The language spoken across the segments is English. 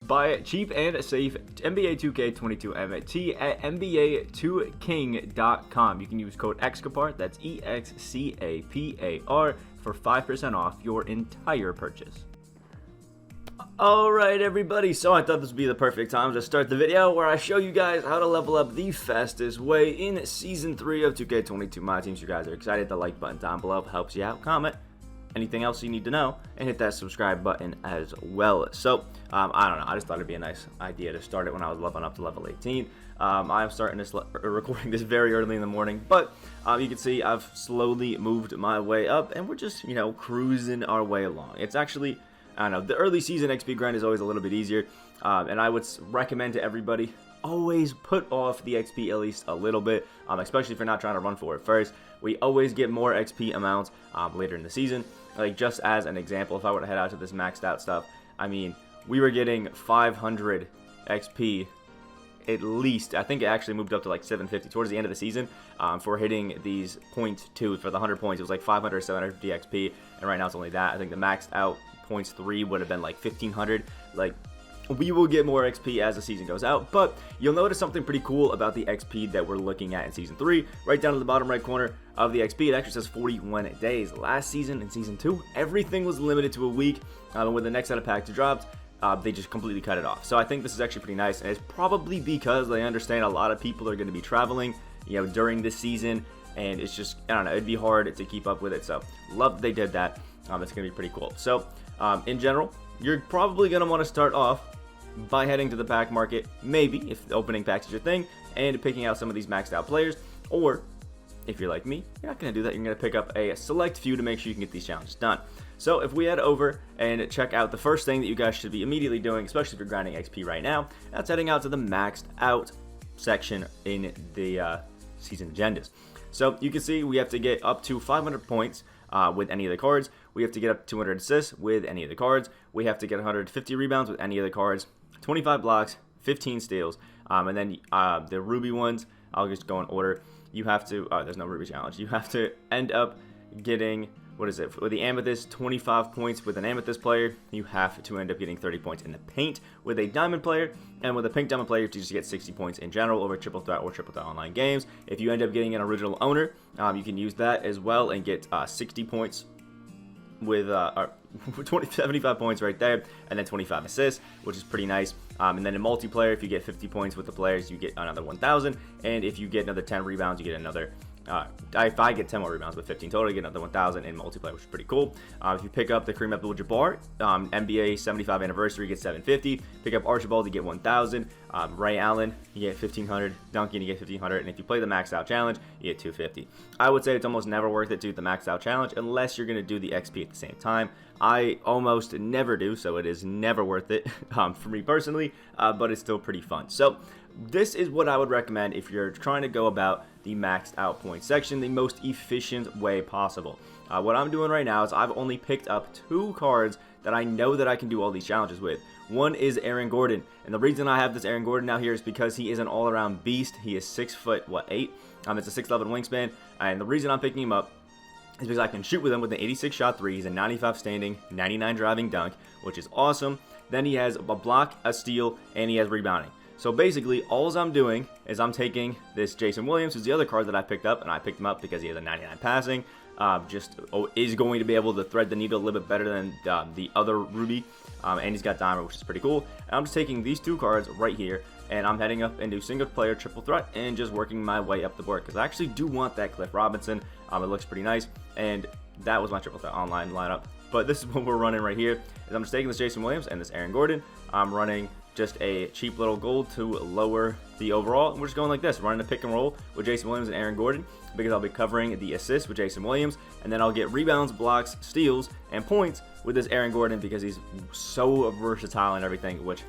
Buy cheap and safe NBA 2K22 MyTeam at Nba2King.com. You can use code Excapar, that's Excapar, for 5% off your entire purchase. Alright everybody, so I thought this would be the perfect time to start the video where I show you guys how to level up the fastest way in Season 3 of 2K22 MyTeam. So you guys are excited, the like button down below helps you out, comment anything else you need to know, and hit that subscribe button as well. So, I don't know, I just thought it'd be a nice idea to start it when I was leveling up to level 18. I'm starting this, recording this very early in the morning, but you can see I've slowly moved my way up, and we're just, you know, cruising our way along. It's actually, I don't know, the early season XP grind is always a little bit easier, and I would recommend to everybody, always put off the XP at least a little bit, especially if you're not trying to run for it first. We always get more XP amounts later in the season. Like, just as an example, if I were to head out to this maxed out stuff, I mean, we were getting 500 XP at least. I think it actually moved up to like 750 towards the end of the season for hitting these points 2 for the 100 points. It was like 500, 750 XP, and right now it's only that. I think the maxed out points 3 would have been like 1500. Like, we will get more XP as the season goes out, but you'll notice something pretty cool about the XP that we're looking at in Season 3. Right down to the bottom right corner of the XP, it actually says 41 days. Last season, in Season 2, everything was limited to a week, and when the next set of packs dropped, they just completely cut it off. So I think this is actually pretty nice, and it's probably because they understand a lot of people are going to be traveling, you know, during this season, and it's just, I don't know, it'd be hard to keep up with it. So love that they did that. It's going to be pretty cool. So in general, you're probably going to want to start off by heading to the pack market, maybe if opening packs is your thing, and picking out some of these maxed out players. Or if you're like me, you're not going to do that. You're going to pick up a select few to make sure you can get these challenges done. So if we head over and check out the first thing that you guys should be immediately doing, especially if you're grinding XP right now, that's heading out to the maxed out section in the season agendas. So you can see we have to get up to 500 points with any of the cards. We have to get up to 200 assists with any of the cards. We have to get 150 rebounds with any of the cards, 25 blocks, 15 steals, and then the Ruby ones, I'll just go in order. You have to, there's no Ruby challenge. You have to end up getting, what is it, with the Amethyst, 25 points with an Amethyst player. You have to end up getting 30 points in the paint with a Diamond player, and with a Pink Diamond player, you just get 60 points in general over Triple Threat or Triple Threat Online games. If you end up getting an original owner, you can use that as well and get 60 points with 75 points right there, and then 25 assists, which is pretty nice. And then in multiplayer, if you get 50 points with the players, you get another 1,000, and if you get another 10 rebounds, you get another if I get 10 more rebounds with 15 total, you get another 1,000 in multiplayer, which is pretty cool. If you pick up the Kareem Abdul-Jabbar NBA 75 anniversary, you get 750. Pick up Archibald, you get 1,000. Ray Allen, you get 1,500. Duncan, you get 1,500. And if you play the maxed out challenge, you get 250. I would say it's almost never worth it to do the maxed out challenge unless you're going to do the XP at the same time. I almost never do, so it is never worth it for me personally, but it's still pretty fun. So this is what I would recommend if you're trying to go about the maxed out point section the most efficient way possible. What I'm doing right now is I've only picked up 2 cards that I know that I can do all these challenges with. One is Aaron Gordon, and the reason I have this Aaron Gordon now here is because he is an all-around beast. He is 6'8". It's a 6'11" wingspan, and the reason I'm picking him up is because I can shoot with him with an 86 shot 3. He's a 95 standing, 99 driving dunk, which is awesome. Then he has a block, a steal, and he has rebounding. So basically, all I'm doing is I'm taking this Jason Williams, who's the other card that I picked up, and I picked him up because he has a 99 passing. Is going to be able to thread the needle a little bit better than the other Ruby, and he's got Diamond, which is pretty cool. And I'm just taking these 2 cards right here, and I'm heading up into single player triple threat and just working my way up the board because I actually do want that Cliff Robinson. It looks pretty nice, and that was my triple threat online lineup. But this is what we're running right here. Is I'm just taking this Jason Williams and this Aaron Gordon. I'm running just a cheap little gold to lower the overall. And we're just going like this, running a pick and roll with Jason Williams and Aaron Gordon because I'll be covering the assists with Jason Williams, and then I'll get rebounds, blocks, steals, and points with this Aaron Gordon because he's so versatile and everything, which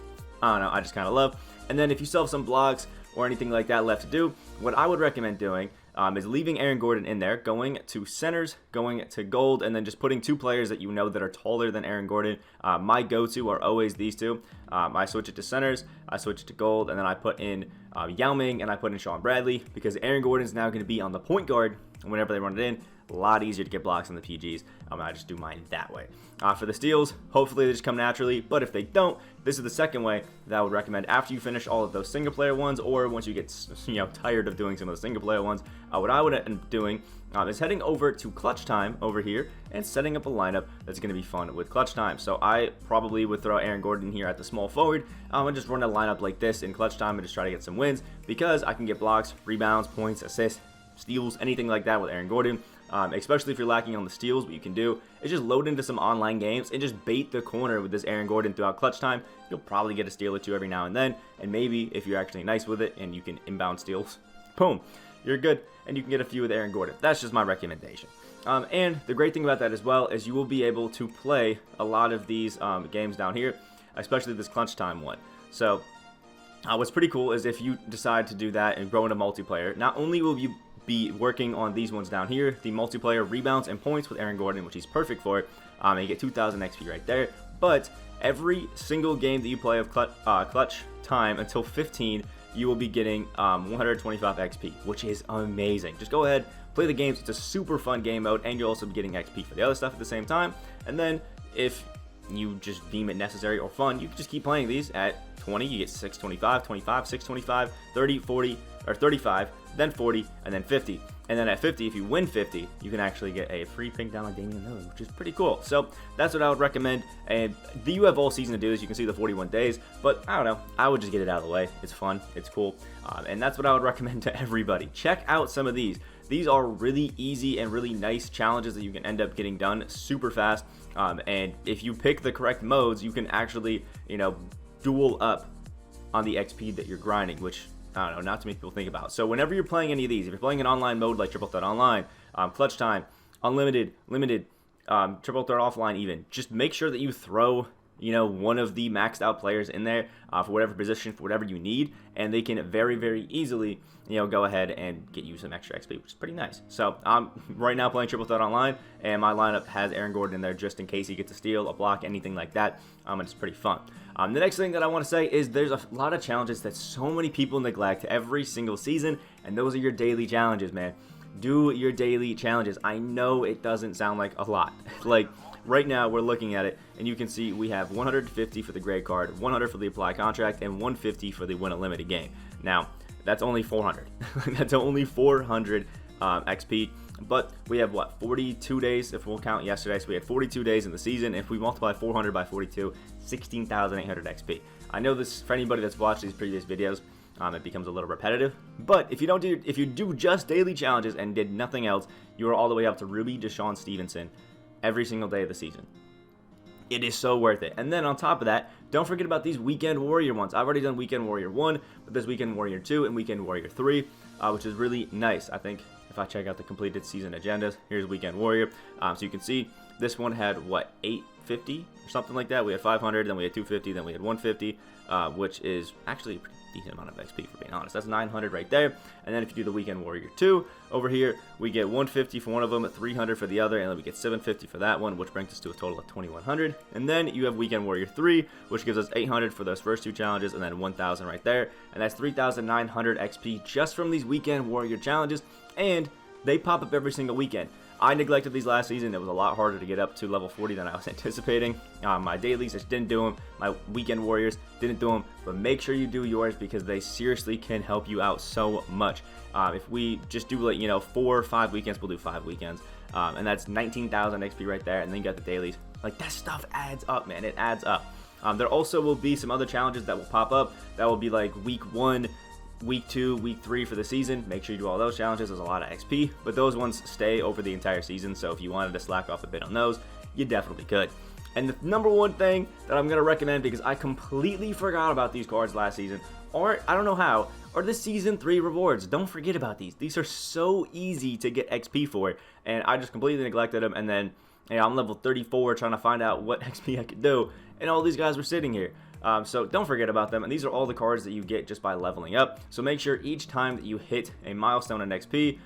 I don't know, I just kind of love. And then if you still have some blocks or anything like that left to do, what I would recommend doing is leaving Aaron Gordon in there, going to centers, going to gold, and then just putting 2 players that you know that are taller than Aaron Gordon. My go-to are always these 2. I switch it to centers, I switch it to gold, and then I put in Yao Ming and I put in Sean Bradley because Aaron Gordon is now going to be on the point guard whenever they run it in. a lot easier to get blocks on the PGs. I just do mine that way. For the steals, hopefully they just come naturally, but if they don't, this is the second way that I would recommend after you finish all of those single player ones, or once you get tired of doing some of the single player ones. What I would end up doing is heading over to clutch time over here and setting up a lineup that's going to be fun with clutch time. So I probably would throw Aaron Gordon here at the small forward and just run a lineup like this in clutch time and just try to get some wins, because I can get blocks, rebounds, points, assists, steals, anything like that with Aaron Gordon. Especially if you're lacking on the steals, what you can do is just load into some online games and just bait the corner with this Aaron Gordon throughout clutch time. You'll probably get a steal or two every now and then, and maybe if you're actually nice with it and you can inbound steals, boom, you're good, and you can get a few with Aaron Gordon. That's just my recommendation. And the great thing about that as well is you will be able to play a lot of these games down here, especially this clutch time one. So what's pretty cool is if you decide to do that and grow into multiplayer, not only will you be working on these ones down here, the multiplayer rebounds and points with Aaron Gordon, which he's perfect for, and you get 2,000 XP right there, but every single game that you play of clutch time until 15, you will be getting 125 XP, which is amazing. Just go ahead, play the games. It's a super fun game mode, and you'll also be getting XP for the other stuff at the same time. And then if you just deem it necessary or fun, you can just keep playing these. At 20, you get 625, 25, 625, 30, 40, or 35, then 40, and then 50. And then at 50, if you win 50, you can actually get a free pink down on Damian Lillard, which is pretty cool. So that's what I would recommend. And you have all season to do this. You can see the 41 days, but I don't know. I would just get it out of the way. It's fun. It's cool. And that's what I would recommend to everybody. Check out some of these. These are really easy and really nice challenges that you can end up getting done super fast. And if you pick the correct modes, you can actually, duel up on the XP that you're grinding, which I don't know, not too many people think about. So whenever you're playing any of these, if you're playing an online mode like Triple Threat Online, Clutch Time, Unlimited, Limited, Triple Threat Offline even, just make sure that you throw, one of the maxed out players in there for whatever position, for whatever you need, and they can very, very easily, go ahead and get you some extra XP, which is pretty nice. So I'm right now playing Triple Threat Online, and my lineup has Aaron Gordon in there just in case he gets a steal, a block, anything like that, and it's pretty fun. The next thing that I want to say is there's a lot of challenges that so many people neglect every single season, and those are your daily challenges, man. Do your daily challenges. I know it doesn't sound like a lot. Like, right now we're looking at it, and you can see we have 150 for the gray card, 100 for the apply contract, and 150 for the win a limited game. Now, that's only 400. That's only 400 XP. But we have, 42 days if we'll count yesterday. So we had 42 days in the season. If we multiply 400 by 42, 16,800 XP. I know this, for anybody that's watched these previous videos, it becomes a little repetitive. But if you do just daily challenges and did nothing else, you are all the way up to Ruby Deshaun Stevenson every single day of the season. It is so worth it. And then on top of that, don't forget about these Weekend Warrior ones. I've already done Weekend Warrior 1, but there's Weekend Warrior 2 and Weekend Warrior 3, which is really nice. I think if I check out the completed season agendas, here's Weekend Warrior. So you can see this one had, 850 or something like that. We had 500, then we had 250, then we had 150, which is actually a pretty decent amount of XP, for being honest. That's 900 right there. And then if you do the Weekend Warrior 2, over here, we get 150 for one of them, 300 for the other, and then we get 750 for that one, which brings us to a total of 2,100. And then you have Weekend Warrior 3, which gives us 800 for those first two challenges, and then 1,000 right there. And that's 3,900 XP just from these Weekend Warrior challenges, and they pop up every single weekend. I neglected these last season. It was a lot harder to get up to level 40 than I was anticipating. My dailies just didn't do them. My Weekend Warriors didn't do them. But make sure you do yours, because they seriously can help you out so much. If we just do 4 or 5 weekends, we'll do 5 weekends. And that's 19,000 XP right there. And then you got the dailies. Like, that stuff adds up, man. It adds up. There also will be some other challenges that will pop up. That will be like week 1, week 2, week 3 for the season. Make sure you do all those challenges. There's a lot of XP, but those ones stay over the entire season. So if you wanted to slack off a bit on those, you definitely could. And the number one thing that I'm going to recommend, because I completely forgot about these cards last season, or I don't know how, are the season 3 rewards. Don't forget about these. These are so easy to get XP for, and I just completely neglected them. And then I'm level 34 trying to find out what XP I could do, and all these guys were sitting here. So don't forget about them, and these are all the cards that you get just by leveling up. So make sure each time that you hit a milestone in XP,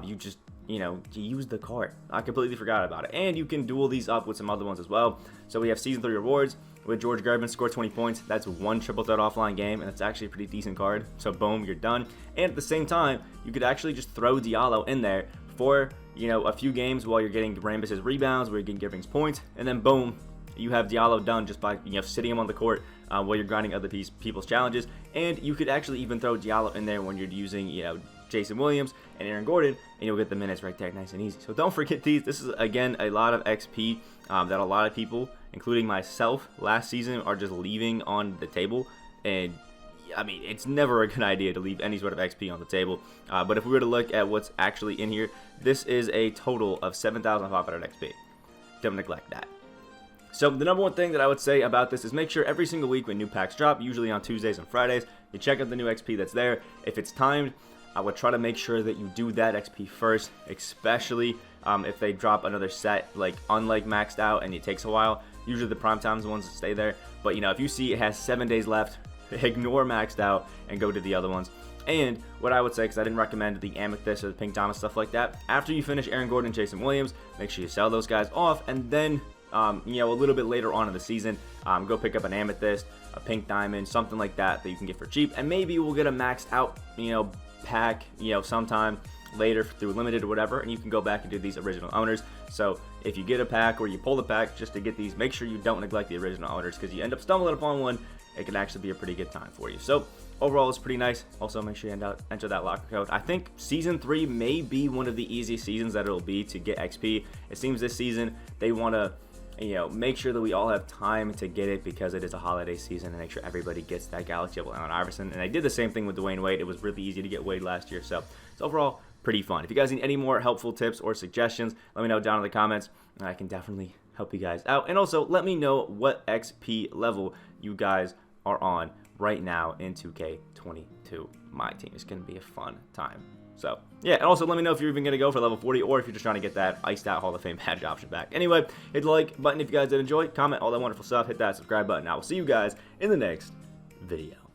you just, you use the card. I completely forgot about it. And you can duel these up with some other ones as well. So we have Season 3 rewards with George Gervin, score 20 points. That's one Triple Threat Offline game, and it's actually a pretty decent card. So boom, you're done. And at the same time, you could actually just throw Diallo in there for you know, a few games while you're getting Rambus's rebounds, where you're getting Giving's points, and then boom, you have Diallo done just by, you know, sitting him on the court while you're grinding other people's challenges. And you could actually even throw Diallo in there when you're using, you know, Jason Williams and Aaron Gordon, and you'll get the minutes right there nice and easy. So don't forget these. This is, again, a lot of XP that a lot of people, including myself, last season are just leaving on the table. And I mean, it's never a good idea to leave any sort of XP on the table. But if we were to look at what's actually in here, this is a total of 7,500 XP. Don't neglect that. So the number one thing that I would say about this is make sure every single week when new packs drop, usually on Tuesdays and Fridays, you check out the new XP that's there. If it's timed, I would try to make sure that you do that XP first, especially if they drop another set, like unlike maxed out and it takes a while. Usually the prime time's the ones that stay there. But you know, if you see it has 7 days left, ignore maxed out and go to the other ones. And what I would say, because I didn't recommend the Amethyst or the Pink Diamond, stuff like that, after you finish Aaron Gordon and Jason Williams, make sure you sell those guys off, and then you know, a little bit later on in the season, go pick up an Amethyst, a Pink Diamond, something like that you can get for cheap, and maybe we'll get a maxed out, you know, pack, you know, sometime later through limited or whatever, and you can go back and do these original owners. So if you get a pack or you pull the pack just to get these, make sure you don't neglect the original owners, because you end up stumbling upon one, it can actually be a pretty good time for you. So overall, it's pretty nice. Also, make sure you enter that locker code. I think Season 3 may be one of the easiest seasons that it'll be to get XP. It seems this season they want to, you know, make sure that we all have time to get it, because it is a holiday season, and make sure everybody gets that Galaxy Opal on Iverson. And I did the same thing with Dwayne Wade. It was really easy to get Wade last year, so it's overall pretty fun. If you guys need any more helpful tips or suggestions, let me know down in the comments, and I can definitely help you guys out. And also, let me know what XP level you guys are on right now in 2K22 MyTeam. It's going to be a fun time. So, yeah, and also let me know if you're even going to go for level 40, or if you're just trying to get that iced out Hall of Fame badge option back. Anyway, hit the like button if you guys did enjoy, comment all that wonderful stuff, hit that subscribe button. I will see you guys in the next video.